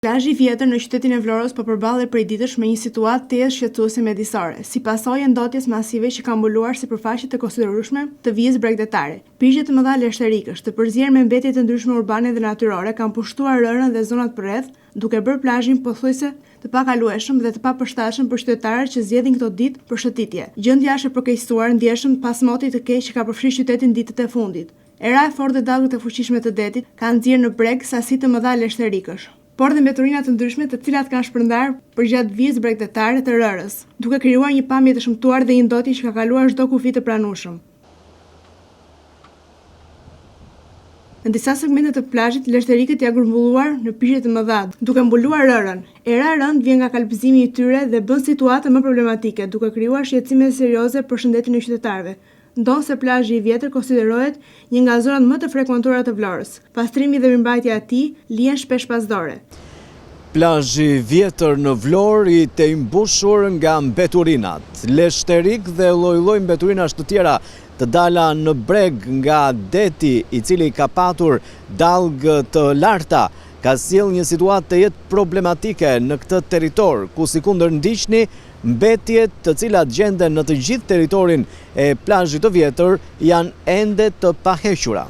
Plazhi i vjetër në qytetin e Vlorës po përballet prej ditësh me një situatë thjesht shqetësuese mjedisore, si pasojë e ndotjes masive që ka mbuluar sipërfaqe të konsiderueshme të vijës bregdetare. Pirqe të mëdha leshterikësh, të përzier me mbetje të ndryshme urbane dhe natyrore kanë pushtuar rërën dhe zonat përreth, duke bërë plazhin pothuajse të pakalueshëm dhe të papërshtatshëm për qytetarët që zgjedhin këto ditë për shëtitje. Gjendja është e përkeqësuar ndjeshëm pas motit të keq që ka përfshirë qytetin ditët e fundit. Era e fortë dhe dallgët e fuqishme të detit kanë nxjerrë në breg sasi të mëdha leshterikësh, por dhe mbeturina të ndryshme të cilat kanë shpërndar përgjatë vijës bregdetare të rërës, duke krijuar një pamje të shëmtuar dhe një ndotje që ka kaluar çdo kufi të pranueshëm. Në disa segmente të plazhit, leshterikët janë grumbulluar në pirqe të mëdha, duke mbuluar rërën. Era e rënd vjen nga kalpëzimi i tyre dhe bën situatën më problematike, duke krijuar shqetësime serioze për shëndetin e qytetarëve. Ndonse plazhi i vjetër konsiderohet një nga zonat më të frekuentuara të Vlorës. Pastrimi dhe mirëmbajtja e tij lihen shpesh pas dore. Plazhi i vjetër në Vlorë i të mbushur nga mbeturinat, leshterik dhe lloj-lloj mbeturinash të tjera të dala në breg nga deti i cili ka patur dallgë të larta, ka sjellë një situatë të jetë problematike në këtë territor, ku sikundër ndiqni mbetjet të cilat gjenden në të gjithë territorin e plazhit të vjetër janë ende të pahequra.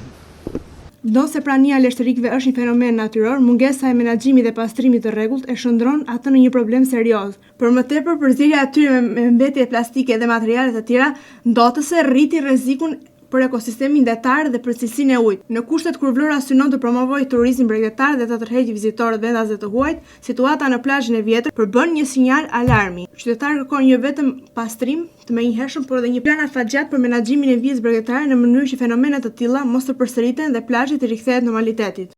Ndonse prania e leshterikëve është një fenomen natyror, mungesa e menaxhimit dhe pastrimit të rregullt e shndron atë në një problem serioz. Për më tepër, përzierja e tyre me mbetje plastike dhe materiale të tjera ndotëse rriti rrezikun për ekosistemin detar dhe për cilësinë e ujit. Në kushtet kur Vlora synon të promovojë turizmin bregdetar dhe të tërheqë vizitorët vendase të huajt, situata në plazhin e vjetër përbën një sinjal alarmi. Qytetarët kërkojnë jo vetëm pastrim të menjëhershëm, por edhe një plan afatgjat për menaxhimin e vijës bregdetare në mënyrë që fenomene të tilla mos të përsëriten dhe plazhi të rikthehet normalitetit.